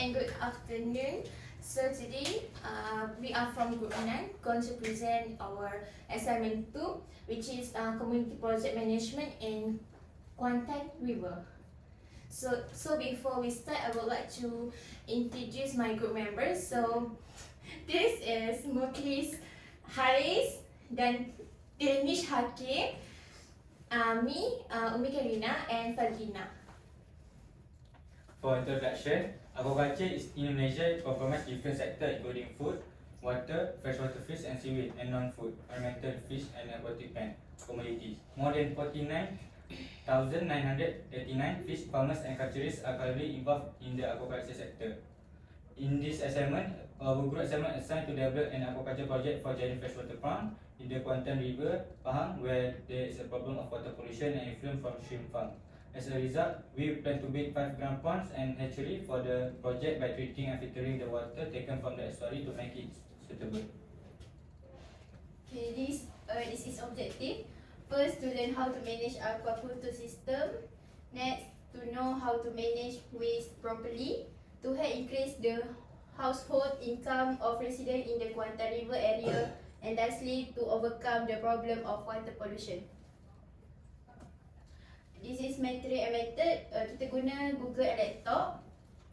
and good afternoon. So today, we are from Group 9 going to present our assignment 2, which is Community Project Management in Kuantan River. So before we start, I would like to introduce my group members. So this is Muklis Haris dan Ilmish Hakim, me, Umi Karina, and Fadlina. For introduction, aquaculture is in Malaysia comprises different sectors including food, water, freshwater fish and seaweed, and non-food, ornamental fish and aquatic plant commodities. More than 49,989 fish farmers and culturists are currently involved in the aquaculture sector. In this assignment, our group assignment assigned to develop an aquaculture project for giant freshwater prawn in the Kuantan River, Pahang, where there is a problem of water pollution and effluent from shrimp farm. As a result, we plan to build 5 ground ponds and hatchery for the project by treating and filtering the water taken from the estuary to make it suitable. Okay, this is objective. First, to learn how to manage aquaculture system. Next, to know how to manage waste properly. To help increase the household income of residents in the Kuantan River area. And lastly, to overcome the problem of water pollution. This is material and method. Kita guna Google and laptop.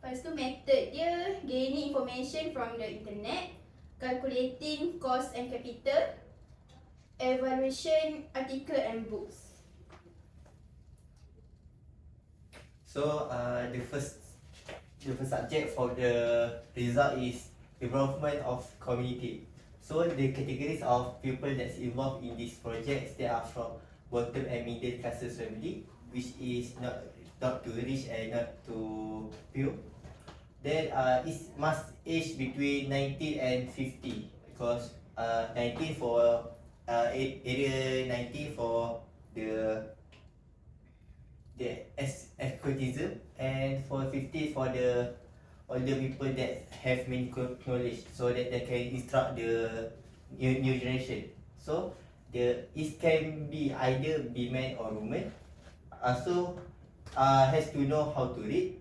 Lepas tu method dia gaining information from the internet, calculating cost and capital, evaluation article and books. So the first subject for the result is involvement of community. So the categories of people that's involved in these projects, they are from bottom and middle classes family, which is not too rich and not too poor. Then it must age between 19 and 50 because 19 for area 19 for the asceticism and for 50 for the older people that have medical knowledge so that they can instruct the new generation. So it can be either be man or woman. Also has to know how to read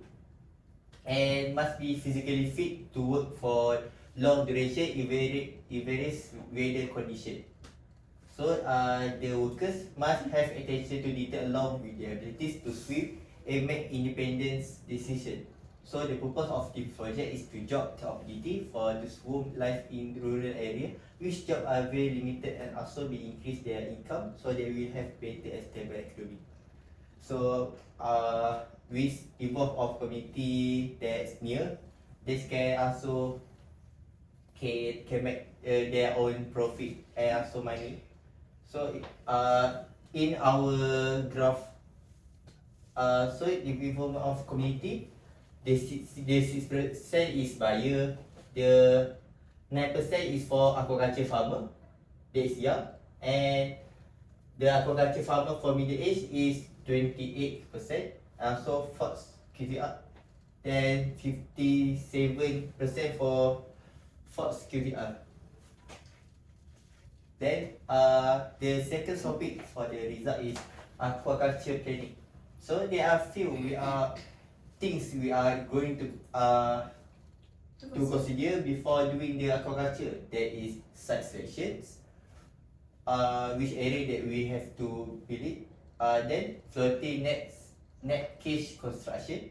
and must be physically fit to work for long duration in various weather condition. So the workers must have attention to detail along with their abilities to swim and make independent decision. So the purpose of the project is to job opportunity for those who live in rural area, which jobs are very limited and also be increase their income so they will have better and stable economy. So with involve of community that's near, this can also can make their own profit and also money. So in our graph, so the involvement of community, the 6% is buyer, the 9% is for aquaculture farmer, that is young, and the aquaculture farmer for middle age is 28%, so first QVR, then 57% for first QVR. Then the second topic for the result is aquaculture planning. So there are few things we are going to consider before doing the aquaculture. There is site selections, which area that we have to build it. Then floating net cage construction,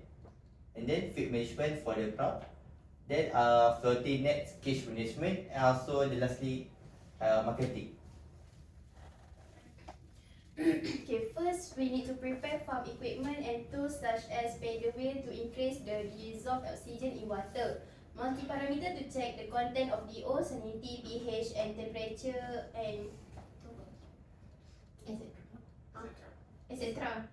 and then feed management for the crowd. Then floating net cage management, and also the lastly marketing. Okay, first we need to prepare farm equipment and tools such as paddle wheel to increase the dissolved oxygen in water. Multi-parameter to check the content of DO, salinity, pH and temperature and etc.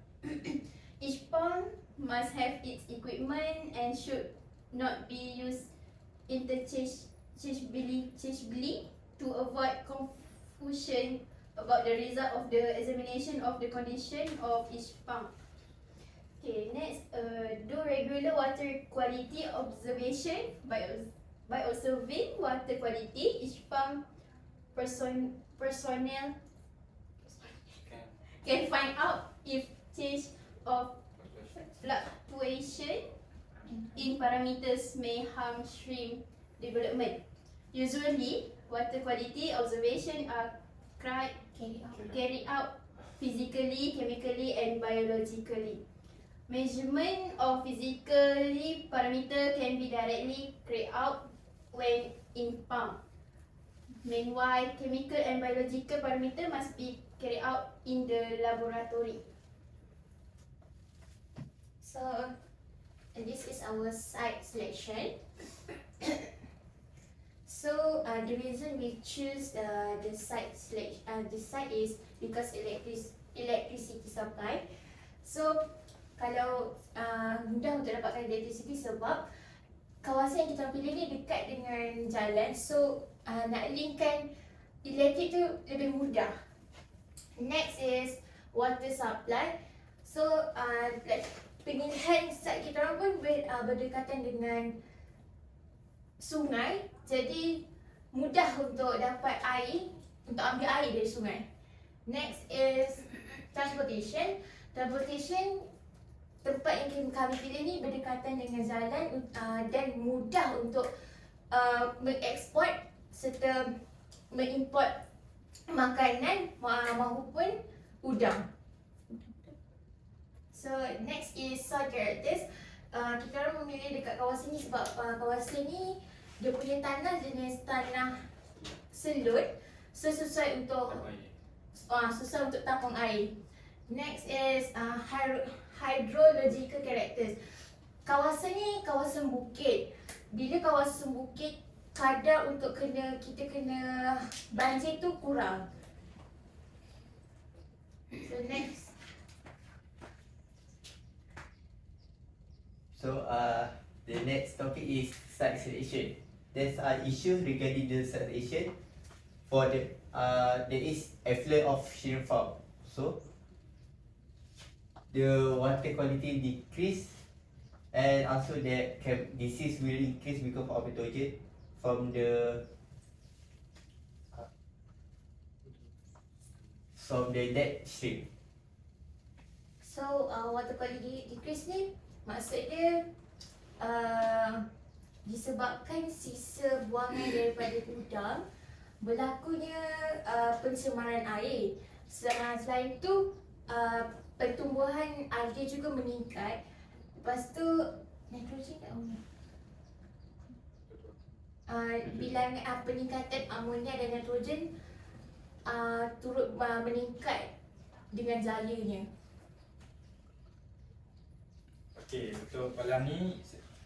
Each pump must have its equipment and should not be used interchangeably to avoid confusion about the result of the examination of the condition of each pump. Okay, next, do regular water quality observation by observing water quality. Each pump personnel can find out if change of fluctuation feeding parameters may harm shrimp development. Usually, water quality observation are carried out physically, chemically and biologically. Measurement of physically parameter can be directly carried out when in pump. Meanwhile, chemical and biological parameter must be carried out in the laboratory. So this is our site selection. So the reason we choose the site selection, the site is because electricity supply. So kalau mudah untuk dapatkan electricity sebab kawasan yang kita pilih ni dekat dengan jalan. So nak linkkan elektrik tu lebih mudah. Next is water supply. So like pilihan site kita orang pun berdekatan dengan sungai, jadi mudah untuk dapat air, untuk ambil air dari sungai. Next is transportation. Transportation, tempat yang kami pilih ni berdekatan dengan jalan dan mudah untuk mengeksport serta mengimport makanan maupun udang. So next is soil characters. Kita orang memilih dekat kawasan ni sebab kawasan ni dia punya tanah jenis tanah selut, so susah untuk tampung air. Next is hydrological characters. Kawasan ni kawasan bukit. Bila kawasan bukit, kadar untuk kita kena banjir tu kurang. So next. So the next topic is site selection. There's issues regarding the site selection. For the there is effluent of shrimp farm. So the water quality decrease, and also that disease will increase because of pathogen from the dead shrimp. So water quality decrease ni maksud dia disebabkan sisa buangan daripada udang, berlakunya pencemaran air. Selain tu pertumbuhan alga juga meningkat. Lepas tu nitrogen kat mana? Bilangan peningkatan amonia dan nitrogen turut meningkat dengan jayanya. Okey, untuk kolam ni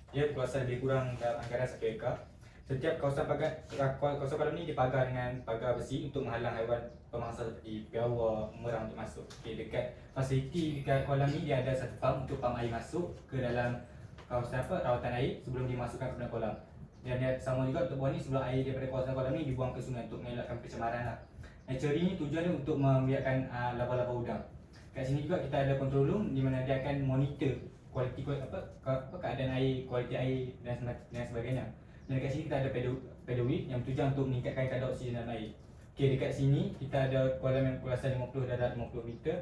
dia berkuasa lebih kurang dalam anggaran 1 ekar. Setiap kawasan kolam ni dipagar dengan pagar besi untuk menghalang haiwan pemangsa seperti biawak, merang untuk masuk. Okey, dekat fasiliti dekat kolam ni dia ada satu pump untuk pump air masuk ke dalam kawasan rawatan air sebelum dimasukkan ke dalam kolam. Dan dia sama juga untuk buang ni sebelum air daripada kawasan kolam ni dibuang ke sungai untuk mengelakkan pencemaran lah. Hatchery ni tujuan dia untuk membiarkan laba-laba udang. Kat sini juga kita ada control room di mana dia akan monitor kualiti keadaan air, kualiti air dan sebagainya. Dan dekat sini kita ada pedowit yang bertujuan untuk meningkatkan kadar oksigen dalam air. Okey, dekat sini kita ada kolam yang berkuasa 50 darab 50 meter.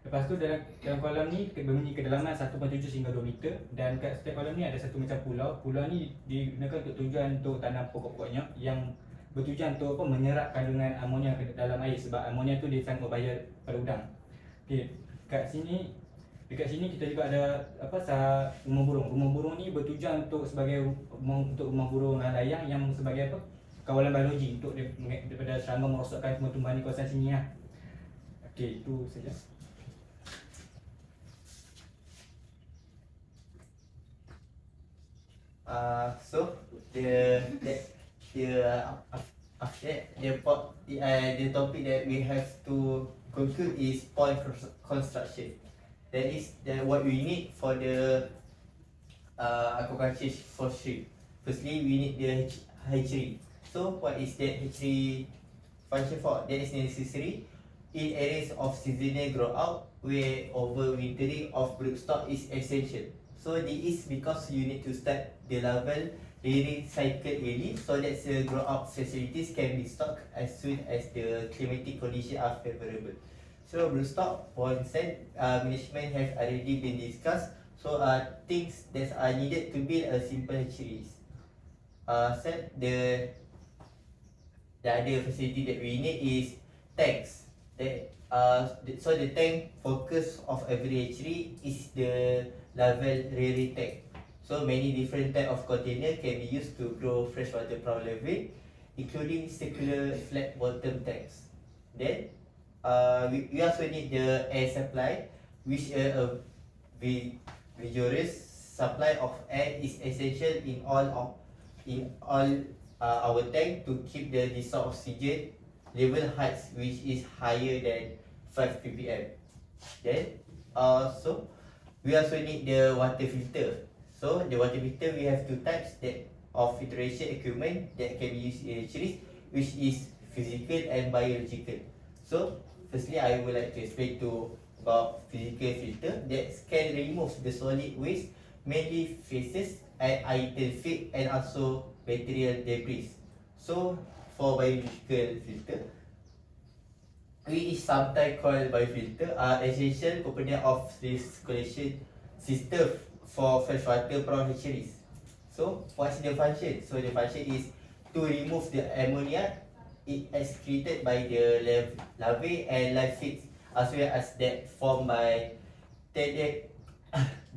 Lepas tu dalam kolam ni mempunyai kedalaman 1.7 hingga 2 meter, dan kat setiap kolam ni ada satu macam pulau. Pulau ni digunakan untuk tujuan untuk tanam pokok-pokoknya yang bertujuan untuk menyerap kandungan amonia ke dalam air sebab amonia tu dia sangat berbahaya pada udang. Okey, dekat sini kita juga ada rumah burung. Rumah burung ni bertujuan untuk rumah burung layang yang sebagai kawalan biologi untuk daripada serangga merosakkan tumbuhan-tumbuhan di kawasan sini lah. Okey, itu saja. So the topic that we have to conclude is pond construction. That is what we need for the aquaculture for shrimp. Firstly, we need the hatchery. So what is that hatchery function for? That is necessary in areas of seasonal grow out where overwintering of broodstock is essential. So this is because you need to start the larval rearing cycle early so that the grow out facilities can be stocked as soon as the climatic conditions are favorable. So broodstock pond management have already been discussed. So things that are needed to build a simple hatcheries. Set the other facility that we need is tanks. So the tank focus of every hatchery is the larval rearing tank. So many different type of container can be used to grow freshwater prawn larvae, including circular flat bottom tanks. Then we also need the air supply, which a vigorous supply of air is essential in all our tank to keep the dissolved oxygen level heights, which is higher than 5 ppm. Then so we also need the water filter. So the water filter, we have two types that of filtration equipment that can be used in hatcheries, which is physical and biological. So firstly, I would like to explain to about physical filter that can remove the solid waste, mainly feces and idle feed, and also bacterial debris. So for biological filter, which is sometimes called biofilter, are essential component of this collection system for freshwater prawn hatcheries. So what's the function? So the function is to remove the ammonia it excreted by the larvae and live feeds, as well as that formed by the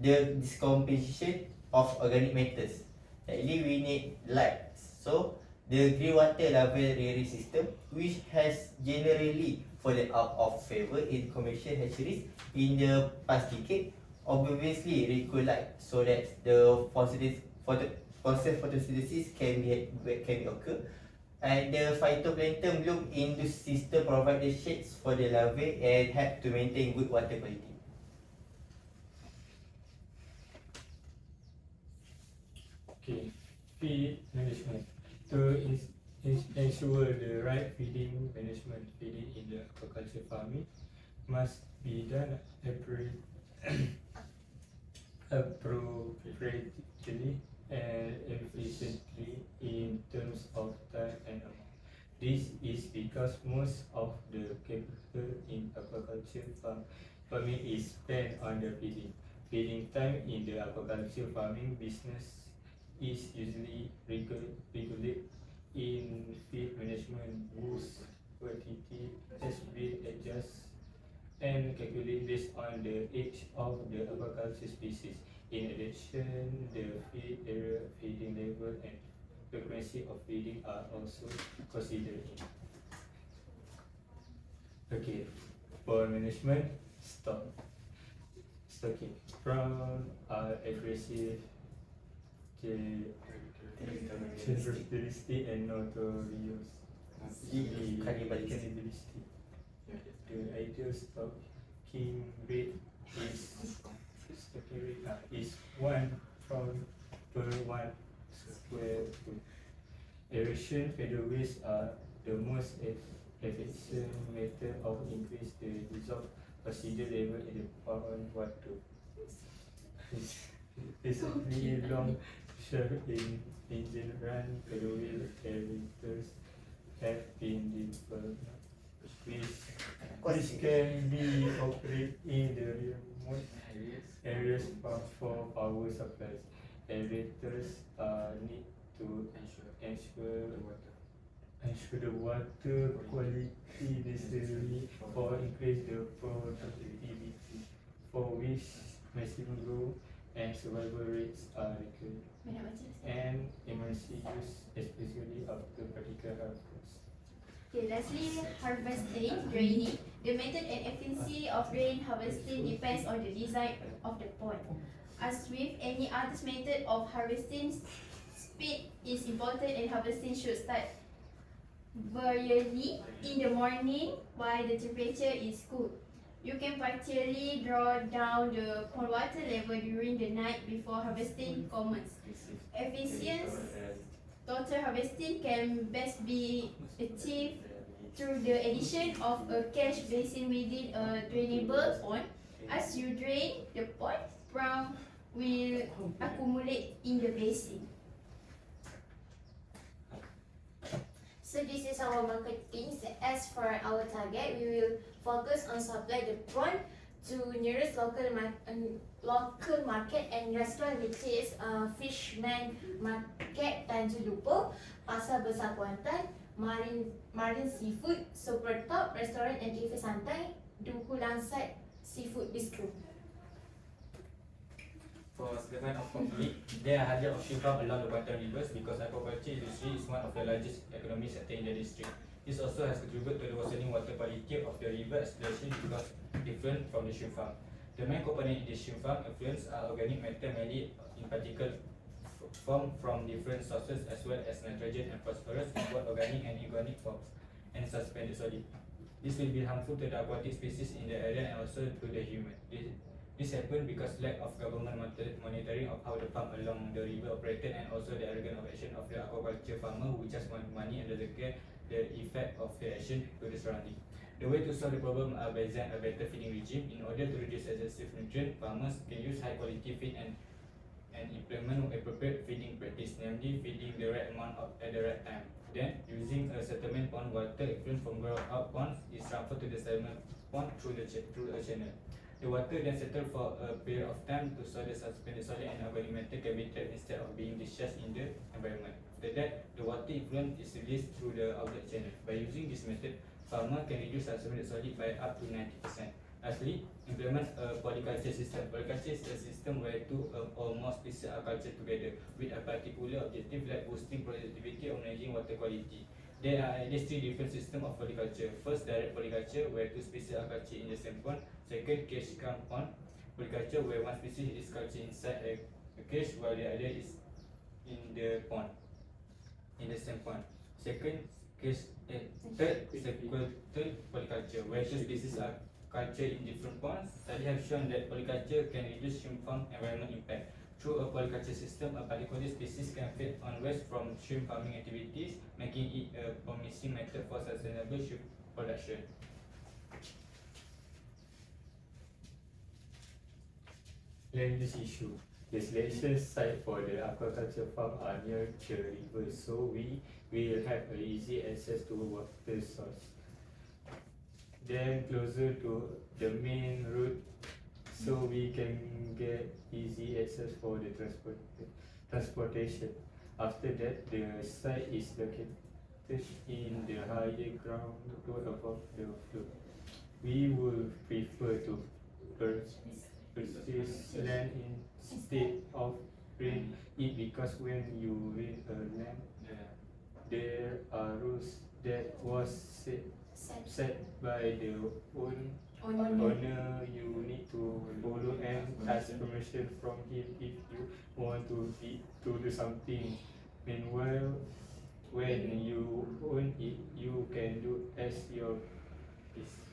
decomposition of organic matters. Likely we need light. So the grey water larval rearing system, which has generally fallen out of favor in commercial hatcheries in the past decade, obviously require light so that the photosynthesis can be occur, and the phytoplankton bloom in this system provide the shades for the larvae and help to maintain good water quality. Okay, feed management. To ensure the right feeding management, feeding in the aquaculture farming must be done appropriately and efficiently in terms of time and amount. This is because most of the capital in aquaculture farming is spent on the feeding. Feeding time in the aquaculture farming business is usually regulated in feed management, whose quantity has been adjusted and calculated based on the age of the aquaculture species. In addition, the feed area, feeding level, and frequency of feeding are also considered. Okay, for management, stocking. Prawn are aggressive, characteristic, and notorious cannibalistic. The ideal stocking rate is 1 prawn per 1 square foot. Aeration feederways are the most efficient method of increase the dissolved oxygen level in the pond water. Basically, long shelf in general, feederway aerators have been developed, which can be operated in the remote areas for power supplies. Aerators need to ensure the water quality necessary for increase the productivity, for which maximum growth and survival rates are required, and emergency use, especially after particular harvest. Okay, lastly, harvesting, draining. The method and efficiency of rain harvesting depends on the design of the pond. As with any other method of harvesting, speed is important and harvesting should start variably in the morning while the temperature is cool. You can partially draw down the pond water level during the night before harvesting commences. Efficient total harvesting can best be achieved through the addition of a catch basin within a drainable pond. As you drain the pond, prawn will accumulate in the basin. So this is our marketing. As for our target, we will focus on supply the prawn to nearest local market and restaurant, which is Fishman Market Tanjung Lupa, Pasar Besar Kuantan, Marine Seafood, Super Top Restaurant and Cafe Santai, Duku Langsat Seafood Bistro. For segment of conflict, there are hundreds of shrimp farms along the Kuantan rivers because aquaculture industry is one of the largest economic sector in the district. This also has contributed to the worsening water quality of the river, especially because different from the shrimp farm. The main component in the shrimp farm effluents are organic matter, mainly in particle form from different sources, as well as nitrogen and phosphorus in both organic and inorganic forms, and suspended solid. This will be harmful to the aquatic species in the area and also to the human. This happened because lack of government monitoring of how the farm along the river operated, and also the arrogant of action of the aquaculture farmer who just want money and doesn't care the effect of the action to the surrounding. The way to solve the problem are by design a better feeding regime. In order to reduce excessive nutrient, farmers can use high quality feed and implement appropriate feeding practice, namely feeding the right amount at the right time. Then, using a settlement pond, water effluent from ground out ponds is transferred to the settlement pond through a channel. The water then settled for a period of time to so the suspended solid and organic matter can be trapped instead of being discharged in the environment. After that, the water effluent is released through the outlet channel. By using this method, farmer can reduce suspended solid by up to 90%. Lastly, implement a polyculture system. Polyculture is a system where two or more species are cultured together with a particular objective like boosting productivity or managing water quality. There are at least 3 different systems of polyculture. First, direct polyculture, where 2 species are cultured in the same pond. Second, cage cum pond polyculture, where 1 species is cultured inside a cage while the other is in the pond, in the same pond. Second, third polyculture, where 2 species are cultured in different ponds. Studies have shown that polyculture can reduce shrimp farm environment impact. Through a polyculture system, a particular species can feed on waste from shrimp farming activities, making it a promising method for sustainable shrimp production. Land use issue. The selection site for the aquaculture farm are near the river, so we will have a easy access to water source. Then closer to the main road, so we can get easy access for the transportation. After that, the site is located in the higher ground above the flood. We would prefer to purchase land instead of rent it, because when you rent a land, there are rules that was set by the owner. You need to follow and ask permission from him if you want to do something. Meanwhile, when you own it, you can do as your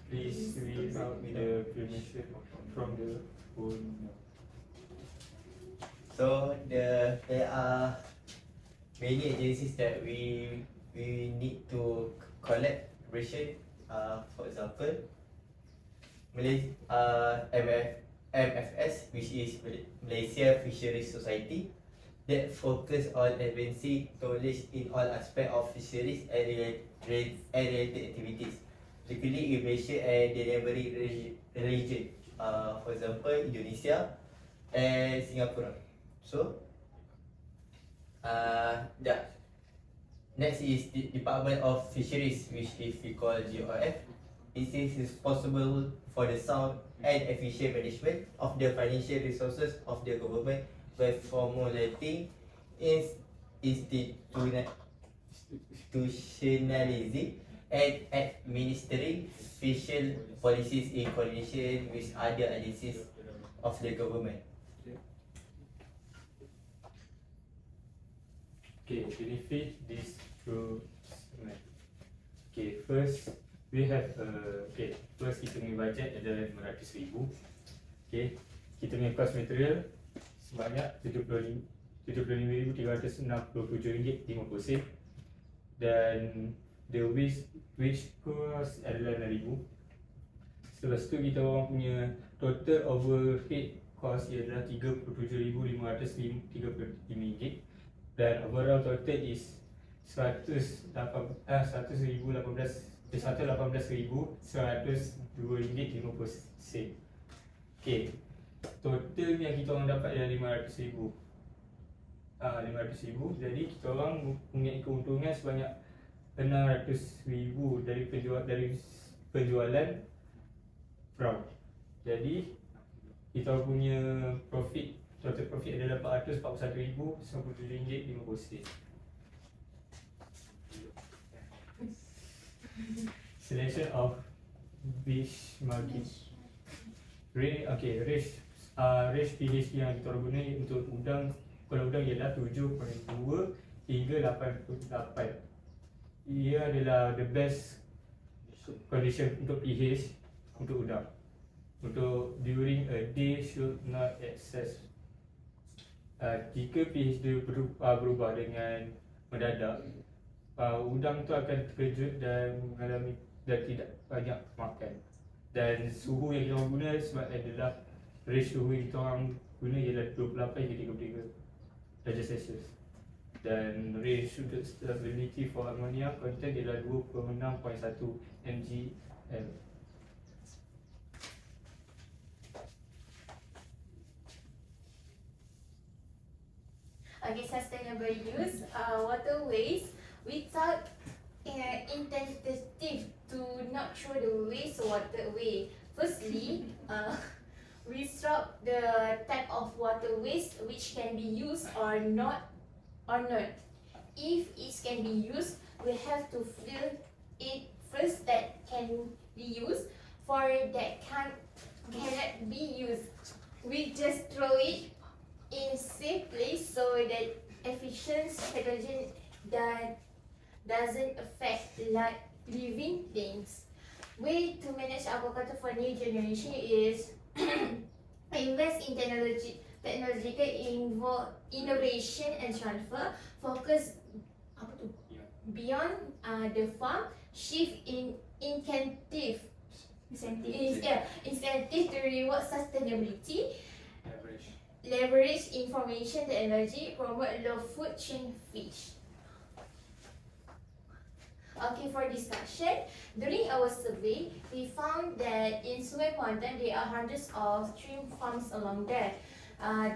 please without the permission from the owner. So there are many agencies that we need to collect ration. For example, MFS, which is Malaysia Fisheries Society, that focus on advancing knowledge in all aspects of fisheries and related activities, particularly in Malaysia and the neighbouring region. For example, Indonesia and Singapore. So, next is the Department of Fisheries, which is we call DOF. This is responsible for the sound and efficient management of the financial resources of the government by formulating institutionalizing and administering fiscal policies in coordination with other agencies of the government. Okay, benefit this through first we have first kita punya budget adalah RM500,000. Okay, kita punya cost material sebanyak RM75,367.50 dan the which cost adalah RM6,000. Selepas tu kita orang punya total overhead cost ialah RM37,535 dan overall total is RM118,102.50. Okay, total yang kita orang dapat adalah 500,000. 500,000, jadi kita orang mempunyai keuntungan sebanyak 600,000 dari penjualan perahu. Jadi kita punya profit, total profit adalah 441,090 ringgit 50 sen. Selection of fish market. Range pH yang kita orang guna untuk udang, kalau udang ialah 7.2 hingga 8.8. Ia adalah the best condition untuk pH untuk udang. Untuk during a day should not excess. Jika pH dia berubah dengan mendadak, udang tu akan terkejut dan mengalami dan tidak banyak makan. Dan suhu yang kita orang guna sebab adalah range suhu yang kita orang guna ialah 28 hingga 33 darjah Celsius. Dan range untuk stability for ammonia content ialah 26.1 mgl. Okay, sustainable use water waste without intensive to not throw the wastewater away. Firstly, we stop the type of water waste which can be used or not. If it can be used, we have to fill it first that can be used. For that cannot be used, we just throw it in safe place so that efficient pathogen that doesn't affect like living things. Way to manage aquaculture for new generation is invest in technological innovation and transfer. Focus beyond the farm. Shift in incentive to reward sustainability. Leverage information technology, promote low food chain fish. Okay, for discussion, during our survey, we found that in Sungai Kuantan there are hundreds of shrimp farms along there.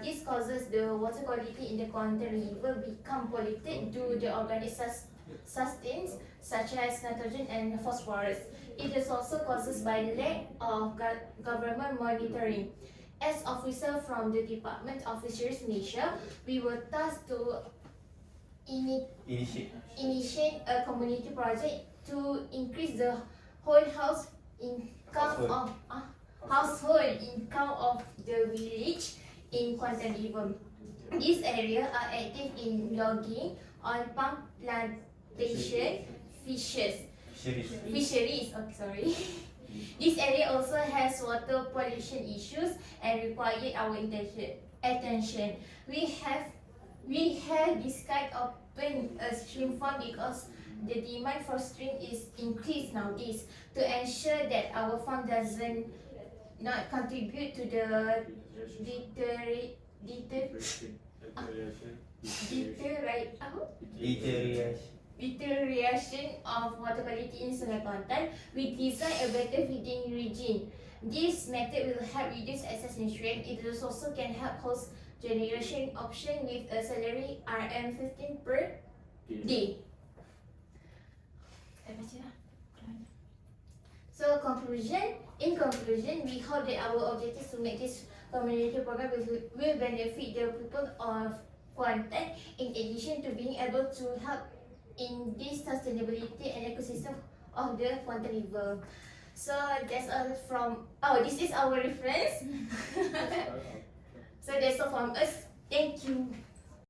This causes the water quality in the Kuantan River become polluted due to the organic sustains such as nitrogen and phosphorus. It is also caused by lack of government monitoring. As officer from the Department of Fisheries Malaysia, we were tasked to initiate a community project to increase the whole household income of the village in Kuantan River. These areas are active in logging, on palm plantation, fisheries. This area also has water pollution issues and required our attention. We have decided to open a shrimp farm because the demand for shrimp is increased nowadays. To ensure that our farm doesn't not contribute to the deterioration of water quality in Sungai Kuantan, we design a better feeding regime. This method will help reduce excess nutrient. It also can help host generation option with a salary RM15 per day. So in conclusion, we hope that our objective to make this community program will benefit the people of Kuantan, in addition to being able to help in this sustainability and ecosystem of the Kuantan River. So that's all from, this is our reference. So that's all from us. Thank you.